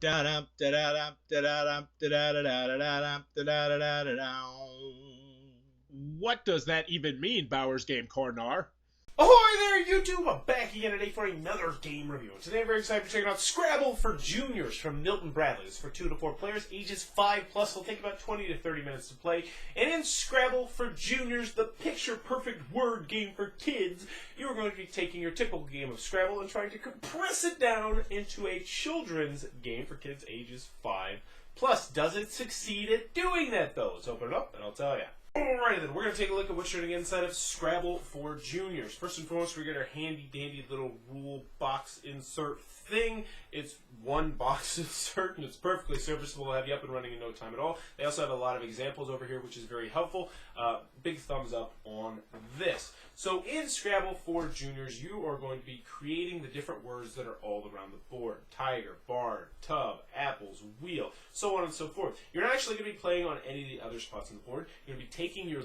Da-dum, da-da-dum, da-da-dum, da-da-da-da-da-dum, da-da-da-da-da-dum. What does that even mean, Bowers Game Corner? Ahoy there, YouTube! I'm back again today for another game review. Today I'm very excited to check out Scrabble for Juniors from Milton Bradley. It's for 2 to 4 players, ages 5 plus. It'll take about 20 to 30 minutes to play. And in Scrabble for Juniors, the picture-perfect word game for kids, you are going to be taking your typical game of Scrabble and trying to compress it down into a children's game for kids ages 5 plus. Does it succeed at doing that, though? Let's open it up and I'll tell you. Alrighty then, we're going to take a look at what's showing inside of Scrabble for Juniors. First and foremost, we get our handy dandy little rule box insert thing. It's one box insert and it's perfectly serviceable. It'll have you up and running in no time at all. They also have a lot of examples over here, which is very helpful. Big thumbs up on this. So in Scrabble for Juniors, you are going to be creating the different words that are all around the board. Tiger, barn, tub, apples, wheel, so on and so forth. You're not actually going to be playing on any of the other spots on the board. You're going to be taking your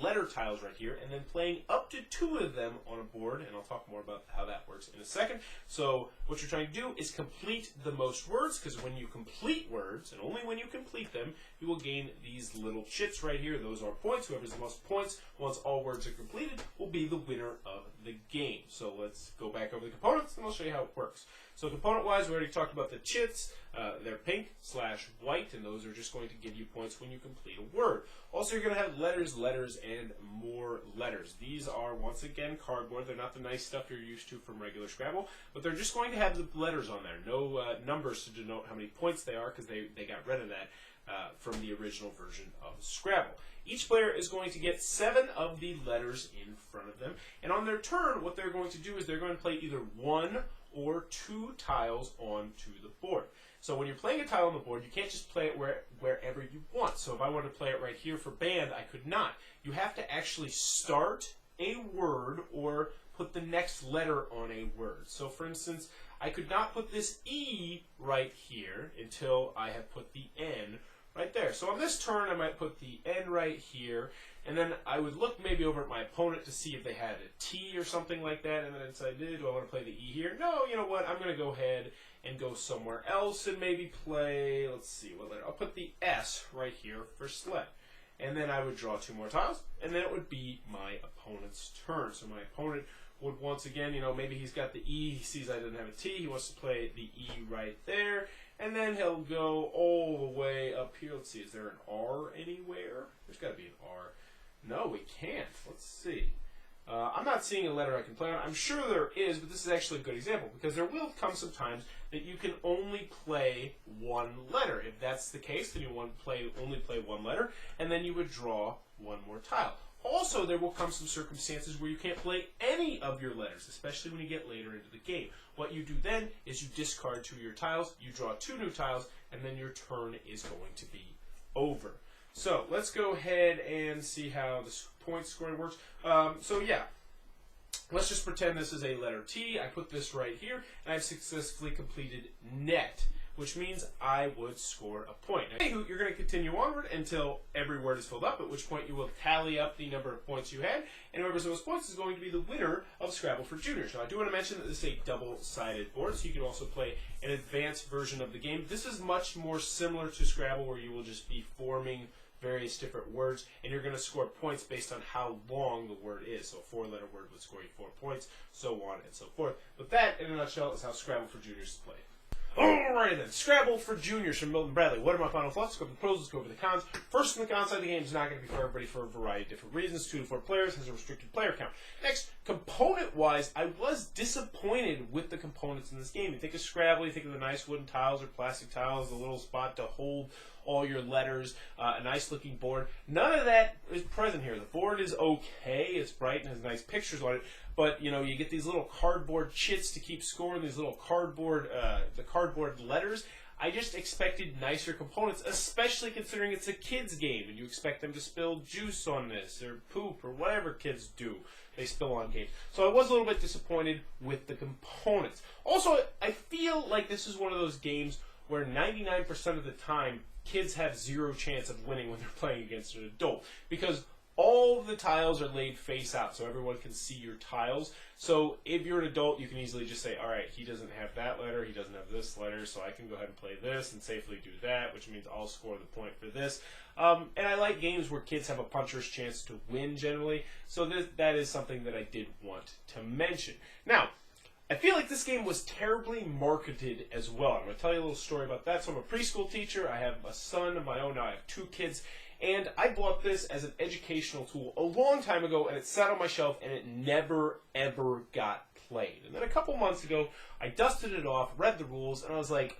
letter tiles right here and then playing up to 2 of them on a board, and I'll talk more about how that works in a second. So what you're trying to do is complete the most words, because when you complete words, and only when you complete them, you will gain these little chits right here. Those are points. Whoever has the most points, once all words are completed, will be the winner of the game. So let's go back over the components and I'll show you how it works. So component-wise, we already talked about the chits. They're pink/white, and those are just going to give you points when you complete a word. Also, you're going to have letters, letters, and more letters. These are, once again, cardboard. They're not the nice stuff you're used to from regular Scrabble, but they're just going to have the letters on there. No numbers to denote how many points they are, because they got rid of that from the original version of Scrabble. Each player is going to get 7 of the letters in front of them, and on their turn, what they're going to do is they're going to play either 1 or 2 tiles onto the board. So when you're playing a tile on the board, you can't just play it wherever you want. So if I wanted to play it right here for band, I could not. You have to actually start a word or put the next letter on a word. So for instance, I could not put this E right here until I have put the N right there. So on this turn, I might put the N right here, and then I would look maybe over at my opponent to see if they had a T or something like that, and then I'd say, do I want to play the E here? No, you know what, I'm going to go ahead and go somewhere else and maybe play, let's see, what letter? I'll put the S right here for sled. And then I would draw 2 more tiles, and then it would be my opponent's turn. So my opponent would once again, maybe he's got the E, he sees I didn't have a T, he wants to play the E right there, and then he'll go all the way up here. Let's see, is there an R anywhere? There's got to be an R. No, we can't. Let's see. I'm not seeing a letter I can play on. I'm sure there is, but this is actually a good example, because there will come some times that you can only play 1 letter. If that's the case, then you want to only play 1 letter, and then you would draw 1 more tile. Also, there will come some circumstances where you can't play any of your letters, especially when you get later into the game. What you do then is you discard 2 of your tiles, you draw 2 new tiles, and then your turn is going to be over. So let's go ahead and see how the point scoring works. So yeah, let's just pretend this is a letter T. I put this right here, and I've successfully completed net, which means I would score a point. Now, you're going to continue onward until every word is filled up, at which point you will tally up the number of points you had, and whoever's the most points is going to be the winner of Scrabble for Juniors. Now, I do want to mention that this is a double-sided board, so you can also play an advanced version of the game. This is much more similar to Scrabble, where you will just be forming various different words, and you're going to score points based on how long the word is. So a 4-letter word would score you 4 points, so on and so forth. But that, in a nutshell, is how Scrabble for Juniors is played. Alrighty then, Scrabble for Juniors from Milton Bradley. What are my final thoughts? Let's go over the pros, let's go over the cons. First, on the cons side, the game is not going to be for everybody for a variety of different reasons. 2 to 4 players, has a restricted player count. Next, component-wise, I was disappointed with the components in this game. You think of Scrabble, you think of the nice wooden tiles or plastic tiles, the little spot to hold all your letters, a nice-looking board. None of that is present here. The board is okay, it's bright and has nice pictures on it, but you get these little cardboard chits to keep scoring, these little cardboard letters. I just expected nicer components, especially considering it's a kid's game and you expect them to spill juice on this or poop or whatever kids do. They spill on games. So I was a little bit disappointed with the components. Also, I feel like this is one of those games where 99% of the time kids have 0 chance of winning when they're playing against an adult, because all the tiles are laid face out, so everyone can see your tiles. So if you're an adult, you can easily just say, all right, he doesn't have that letter, he doesn't have this letter, so I can go ahead and play this and safely do that, which means I'll score the point for this. And I like games where kids have a puncher's chance to win generally, so that is something that I did want to mention. Now, I feel like this game was terribly marketed as well. I'm going to tell you a little story about that. So I'm a preschool teacher. I have a son of my own now. I have 2 kids. And I bought this as an educational tool a long time ago, and it sat on my shelf, and it never, ever got played. And then a couple months ago, I dusted it off, read the rules, and I was like,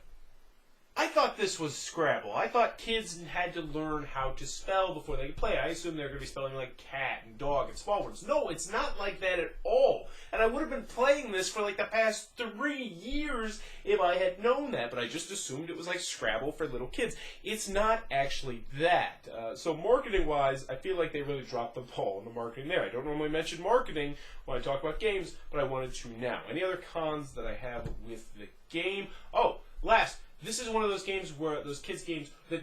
I thought this was Scrabble. I thought kids had to learn how to spell before they could play. I assumed they were going to be spelling like cat and dog and small words. No, it's not like that at all. And I would have been playing this for like the past 3 years if I had known that, but I just assumed it was like Scrabble for little kids. It's not actually that. So marketing-wise, I feel like they really dropped the ball in the marketing there. I don't normally mention marketing when I talk about games, but I wanted to now. Any other cons that I have with the game? Oh, last. This is one of those games where those kids games that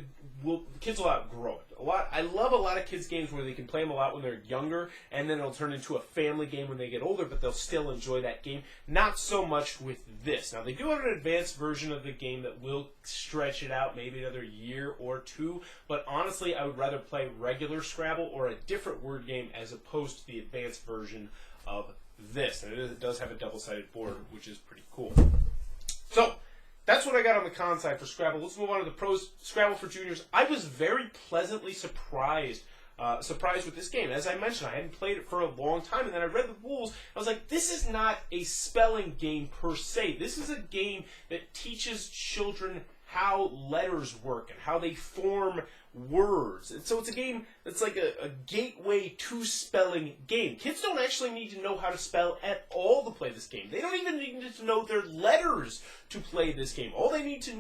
kids will outgrow it. I love a lot of kids games where they can play them a lot when they're younger, and then it'll turn into a family game when they get older, but they'll still enjoy that game. Not so much with this. Now they do have an advanced version of the game that will stretch it out maybe another year or 2, but honestly I would rather play regular Scrabble or a different word game as opposed to the advanced version of this. And it does have a double-sided board, which is pretty cool. So that's what I got on the con side for Scrabble. Let's move on to the pros. Scrabble for Juniors. I was very pleasantly surprised with this game. As I mentioned, I hadn't played it for a long time, and then I read the rules. I was like, this is not a spelling game per se. This is a game that teaches children how letters work and how they form words. And so it's a game that's like a gateway to spelling game. Kids don't actually need to know how to spell at all to play this game. They don't even need to know their letters to play this game. All they need to be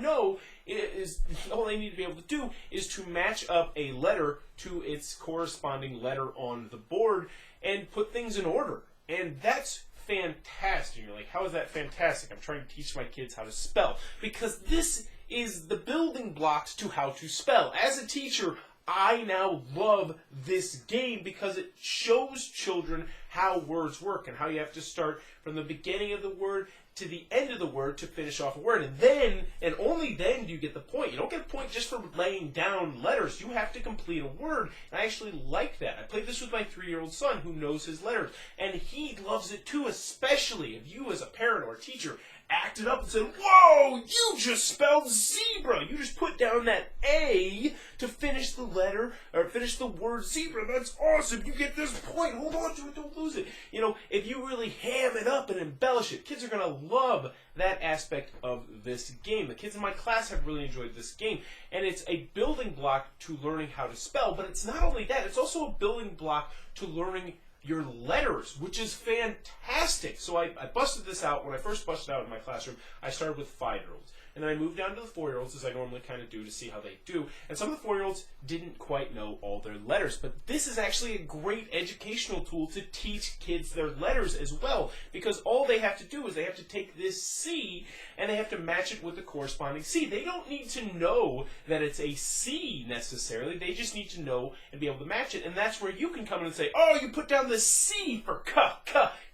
able to do is to match up a letter to its corresponding letter on the board and put things in order. And that's fantastic. You're like, how is that fantastic? I'm trying to teach my kids how to spell. Because this is the building blocks to how to spell. As a teacher, I now love this game because it shows children how words work and how you have to start from the beginning of the word to the end of the word to finish off a word. And then, and only then, do you get the point. You don't get a point just for laying down letters. You have to complete a word. And I actually like that. I played this with my 3-year-old son who knows his letters. And he loves it too, especially if you as a parent or a teacher acted up and said, whoa, you just spelled zebra. You just put down that A to finish the letter, or finish the word zebra. That's awesome. You get this point. Hold on to it. Don't lose it. You know, if you really ham it up and embellish it, kids are going to love that aspect of this game. The kids in my class have really enjoyed this game. And it's a building block to learning how to spell. But it's not only that. It's also a building block to learning your letters, which is fantastic. So I busted this out. When I first busted out in my classroom, I started with 5-year-olds. And then I moved down to the 4-year-olds, as I normally kind of do, to see how they do. And some of the 4-year-olds didn't quite know all their letters. But this is actually a great educational tool to teach kids their letters as well. Because all they have to do is they have to take this C and they have to match it with the corresponding C. They don't need to know that it's a C necessarily. They just need to know and be able to match it. And that's where you can come in and say, oh, you put down the C for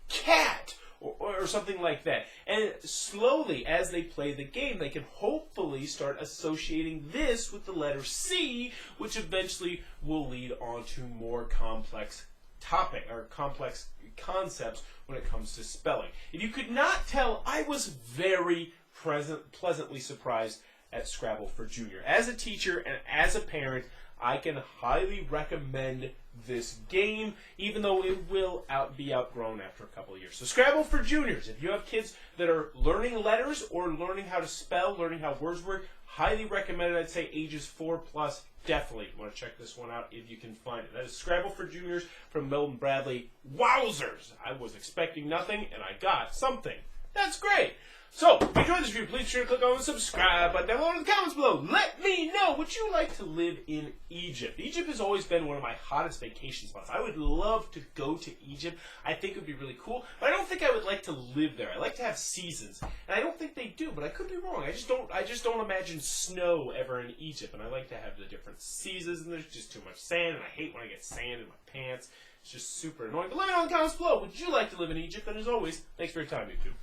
cat. Or something like that. And slowly, as they play the game, they can hopefully start associating this with the letter C, which eventually will lead on to more complex complex concepts when it comes to spelling. If you could not tell, I was very pleasantly surprised at Scrabble for Junior. As a teacher and as a parent, I can highly recommend this game, even though it will be outgrown after a couple of years. So Scrabble for Juniors. If you have kids that are learning letters or learning how to spell, learning how words work, highly recommend it. I'd say ages 4+. Definitely want to check this one out if you can find it. That is Scrabble for Juniors from Milton Bradley. Wowzers! I was expecting nothing, and I got something. That's great. So, if you enjoyed this review, please be sure to click on the subscribe button down below in the comments below. Let me know, would you like to live in Egypt? Egypt has always been one of my hottest vacation spots. I would love to go to Egypt. I think it would be really cool, but I don't think I would like to live there. I like to have seasons, and I don't think they do, but I could be wrong. I just don't imagine snow ever in Egypt, and I like to have the different seasons, and there's just too much sand, and I hate when I get sand in my pants. It's just super annoying. But let me know in the comments below, would you like to live in Egypt? And as always, thanks for your time, YouTube.